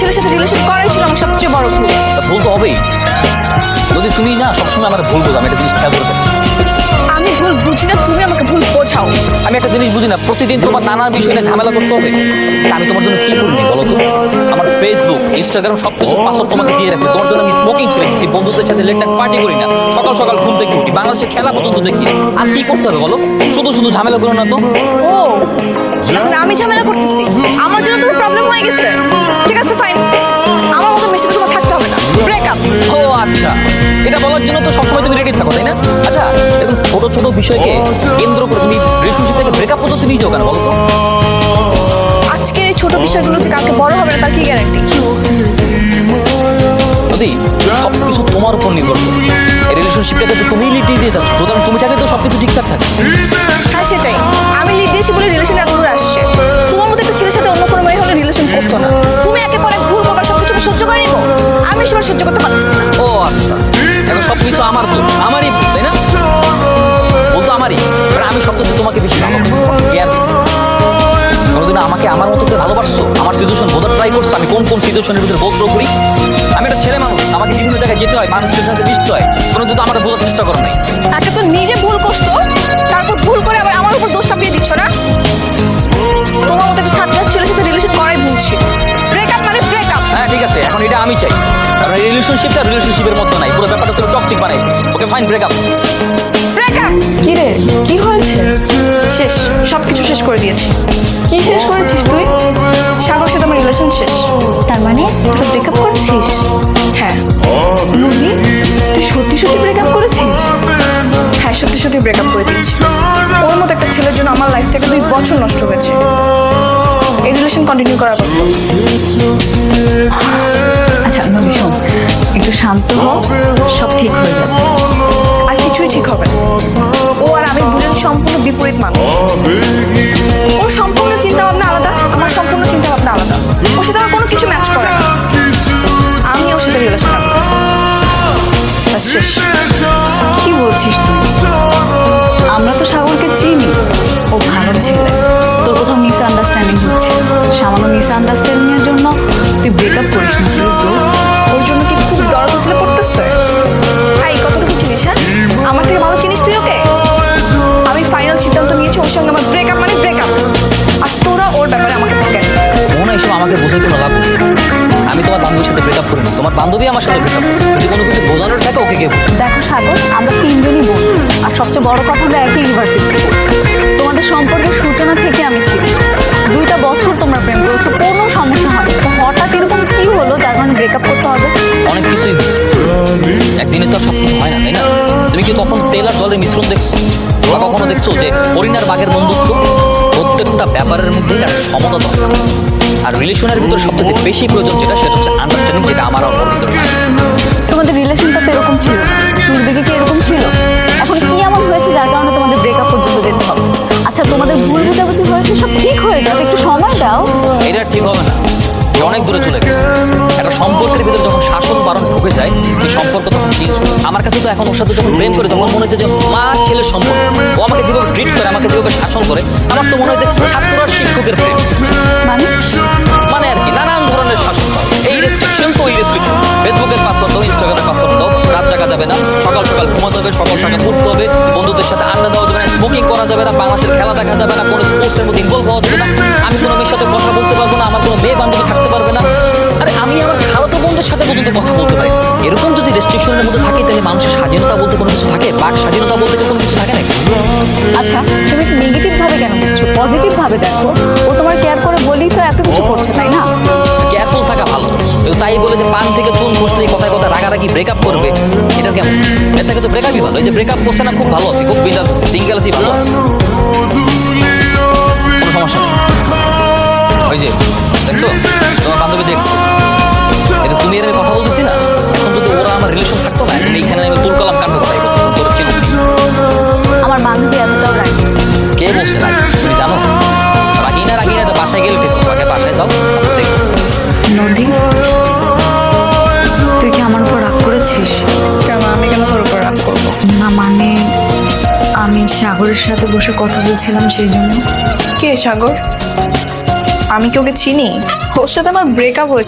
ছেলের সাথে রিলেশন করাই ছিল আমার সবচেয়ে বড় ভুল। ভুল তো হবেই, যদি তুমি না সবসময় আমার ভুল বোঝো। আমি একটা জিনিস খেয়াল করে থাকি, আমি ভুল বুঝি না, তুমি আমাকে ভুল বোঝাও। আমি একটা জিনিস বুঝি না, প্রতিদিন তোমার নানা বিষয় নিয়ে ঝামেলা করতে হবে। আমি তোমার জন্য কি করিনি বলো তো? আমার ফেসবুক, ইনস্টাগ্রাম সবকিছু পাসওয়ার্ড তোমাকে দিয়ে রাখছি। তোমার জন্য আমি স্মোকিং ছেড়ে দিচ্ছি, বন্ধুদের সাথে লেট নাইট পার্টি করি না, সকাল সকাল ঘুম থেকে উঠি, বাংলাদেশে খেলা পর্যন্ত দেখি না। আর কি করতে হবে বলো? শুধু শুধু ঝামেলা করো না তো। ও এখন আমি ঝামেলা করতেছি, আমার জন্য তোমার প্রবলেম হয়ে গেছে। ঠিক আছে ফাইন, আমার মতো মেশিনে তোমার থাকতে হবে না, ব্রেকআপ। ও আচ্ছা, এটা বলার জন্য তো সবসময় তুমি রেডি থাকো, তাই না? আচ্ছা, এরকম ছোট ছোট বিষয়কে কেন্দ্র করে তুমি রিলেশনশিপ থেকে ব্রেকআপ পর্যন্ত নিয়ে যাও কেন বলো তো? আজকের এই ছোট বিষয়গুলো যে কালকে বড় হবে না তার কি গ্যারান্টি? যদি সবকিছু তোমার উপর নির্ভর করে, এই রিলেশনশিপটাকে তো তুমি লিড দিয়ে যাচ্ছ, সুতরাং তুমি চাইলে তো সবকিছু ঠিকঠাক থাকে। হ্যাঁ সেটাই, আমি লিড দিয়েছি বলে রিলেশন এত দূর আসছে। তোমার মতো একটা ছেলের সাথে অন্য কোনো মেয়ে হলে রিলেশন করতো না। তুমি একে পরে ভুল করবার সবকিছু সহ্য করে নিবো, আমি সেবার সহ্য করতে পারতেছি না। ও আচ্ছা, এখন সবকিছু আমার তো আমারই ভুল, তাই না? বলতো আমারই, কারণ আমি সবথেকে তোমাকে বেশি ভালো কেয়ার। কোনোদিন আমাকে আমার মতো করে ভালোবাসছো? আমার সিচুয়েশন বোঝার ট্রাই করছো? আমি কোন কোন সিচুয়েশনের ভিতরে বোধ করি? আমি একটা ছেলে মানুষ, আমাকে বিভিন্ন জায়গায় যেতে হয়, মানুষের সাথে মিশতে হয়। কোনোদিন তো আমার বোঝার চেষ্টা করো নাই। তাকে তো নিজে ভুল করছো, তারপর ভুল করে আবার আমার উপর দোষ চাপিয়ে দিচ্ছ না? তোমার মতো একটা থার্ড ক্লাস ছেলের সাথে রিলেশন করাই ভুল ছিল। ব্রেকআপ মানে ব্রেকআপ। হ্যাঁ ঠিক আছে, এখন এটা আমি চাই, কারণ এই রিলেশনশিপটা রিলেশনশিপের মতো নাই, পুরো ব্যাপারটা তুমি টক্সিক বানাই। Okay fine, breakup. ব্রেকআপ কি রে, কি হয়েছে? শেষ, সবকিছু শেষ করে দিয়েছি। কি শেষ করেছিস তুই? সাগর সাথে আমার রিলেশন শেষ। তার মানে তুই ব্রেকআপ করেছিস? হ্যাঁ নদী, তুই সত্যি সত্যি ব্রেকআপ করেছিস? হ্যাঁ, সত্যি সত্যি ব্রেকআপ করে দিয়েছি। ওর মতো একটা ছেলের জন্য আমার লাইফ থেকে 2 বছর নষ্ট হয়েছে। এই রিলেশন কন্টিনিউ করার কথা। আচ্ছা নদী শোন, একটু শান্ত হ, সব ঠিক হয়ে যাবে। আর কিছুই ঠিক হবে না। ও আর আমি দুজন সম্পূর্ণ বিপরীত মানুষ। ওর সম্পূর্ণ চিন্তা ভাবনা আলাদা, আমার সম্পূর্ণ চিন্তা ভাবনা আলাদা। ওর সাথে আমার কোনো কিছু ম্যাচ করে না। আমি ওর সাথে রিলেশন রাখবো, ব্যাস শেষ। কি বলছিস তুই? আমরা তো সাগরকে চিনি, ও ভালো ছেলে। তোর কোথাও মিসআন্ডারস্ট্যান্ডিং হচ্ছে। সামান্য মিসআন্ডারস্ট্যান্ডিং এর জন্য তুই ব্রেকআপ করিস না প্লিজ দোস্ত। ওর জন্য কি খুব দরদ উতলে পড়তেছে? এই কতটুকু চিনিস? হ্যাঁ, আমার থেকে ভালো চিনিস তুই ওকে? আমি ফাইনাল সিদ্ধান্ত নিয়েছি, ওর সঙ্গে আমার ব্রেকআপ মানে ব্রেকআপ। আর তোরা ওর ব্যাপারে আমাকে ঠকাই। মনে এসব আমাকে বোঝাই কোনো লাভ নেই। আমি তোমার বান্ধবীর সাথে ব্রেকআপ করিনি, তোমার বান্ধবী আমার সাথে ব্রেকআপ করে। যদি কোনো কিছু বোঝানোর থাকে ওকে কে বোঝায়? দেখো সাগর, আমরা তিনজনই বন্ধু, আর সবচেয়ে বড় কথা আমরা একই ইউনিভার্সিটি। তোমাদের সম্পর্কের সূচনা থেকে আমি ছিলাম। 2টা বছর তোমরা প্রেম করেছো, কোনো সমস্যা হয়নি। তো হঠাৎ এরকম কি হলো যার কারণে ব্রেকআপ করতে হবে? অনেক কিছুই হয়েছে, একদিনে তো আর সব কিছু হয় না, তাই না? তুমি কি তখন তেল আর জলের মিশ্রণ দেখছো? বা কখনো দেখছো যে হরিণার বাঘের বন্ধুত্ব? প্রত্যেকটা ব্যাপারের মধ্যেই একটা সমতা দরকার। আর রিলেশনের ভিতরে সবথেকে বেশি প্রয়োজন যেটা, সেটা হচ্ছে আন্ডারস্ট্যান্ডিং, যেটা আমার আর ওর ভিতরে নাই। তোমাদের রিলেশনটা তো এরকম ছিল, শুরুর দিকে কি এরকম ছিল? এখন কি এমন হয়েছে যার কারণে তোমাদের ব্রেকআপ পর্যন্ত যেতে হবে? আচ্ছা তোমাদের ভুল বোঝাবুঝি হয়েছে, সব ঠিক হয়ে যাবে, একটু সময় দাও। এটা ঠিক হবে না, এটা অনেক দূরে চলে গেছে। একটা সম্পর্কের ভিতরে যখন শাসন বারণ ঢুকে যায়, এই সম্পর্ক তখন চেঞ্জ করে। আমার কাছে তো এখন ওর সাথে যখন প্রেম করে তখন মনে হচ্ছে যে মা ছেলের সম্পর্ক। ও আমাকে যেভাবে ট্রিট করে, আমাকে যেভাবে শাসন করে, আমার তো মনে হয় যে ছাত্র আর শিক্ষকের প্রেম। মানে মানে আর কি নানান ধরনের শাসন করে। এই রেস্ট্রিকশন তো এই রেস্ট্রিকশন, ফেসবুকের পাসওয়ার্ড দাও, ইনস্টাগ্রামের পাসওয়ার্ড দাও, রাত জাগা যাবে না, সকাল সকাল ঘুমাতে হবে, সকাল সকাল উঠতে হবে, বন্ধুদের সাথে আড্ডা দেওয়া যাবে না, স্মোকিং করা যাবে না, বাংলাদেশের খেলা দেখা যাবে না, কোনো স্পোর্টসের মধ্যে ইনভলভ হওয়া যাবে না, আমি কোনো মেয়ের সাথে কথা বলতে পারবো না, আমার কোনো মেয়ে বান্ধবী থাকতে পারবে না। আরে আমি আমার খালাতো বোনদের সাথে পর্যন্ত কথা বলতে পারি। এরকম যদি রেস্ট্রিকশনের মধ্যে থাকে, তাহলে মানুষের স্বাধীনতা বলতে কোনো কিছু থাকে? বাক স্বাধীনতা বলতে কোনো কিছু থাকে নাকি? আচ্ছা তুমি নেগেটিভ ভাবে কেন বুঝছো? পজিটিভ ভাবে দেখো, ও তোমার কেয়ার করে বলেই তো এত কিছু করছে, তাই না? কেয়ারফুল থাকা ভালো। তাই বলে যে পান থেকে চুন খসলেই কথায় কথা রাগারাগি ব্রেকআপ করবে, এটা কেমন? এর থেকে তো ব্রেকআপই ভালো। এই যে ব্রেকআপ করছে না, খুব ভালো আছে, খুব বিন্দাস আছে, সিঙ্গেল আছি, ভালো আছে, কোনো সমস্যা নেই। ওই যে দেখছো তোমার বান্ধবী দেখছে, এটা তুমি এর আমি কথা বলতেছি না। এখন যদি ওরা আমার রিলেশন থাকতো না, এখন এইখানে আমি তুল কালাম কাণ্ড কথাই বলতাম, তোর চিনো নেই। আমার বান্ধবী এতটাও রাখি। কে বলছে রাগি? তুমি জানো রাগি না? রাগি না তো বাসায় গেলে ঠিক হবে। আগে বাসায় যাও, তারপর দেখো। নদী, তুই কি আমার উপর রাগ করেছিস? কেন? আমি কেন তোর উপর রাগ করবো? না মানে আমি সাগরের সাথে বসে কথা বলছিলাম সেই জন্য। কে সাগর? আমি কি ওকে চিনি? ওর সাথে আমার ব্রেকআপ হয়েছে।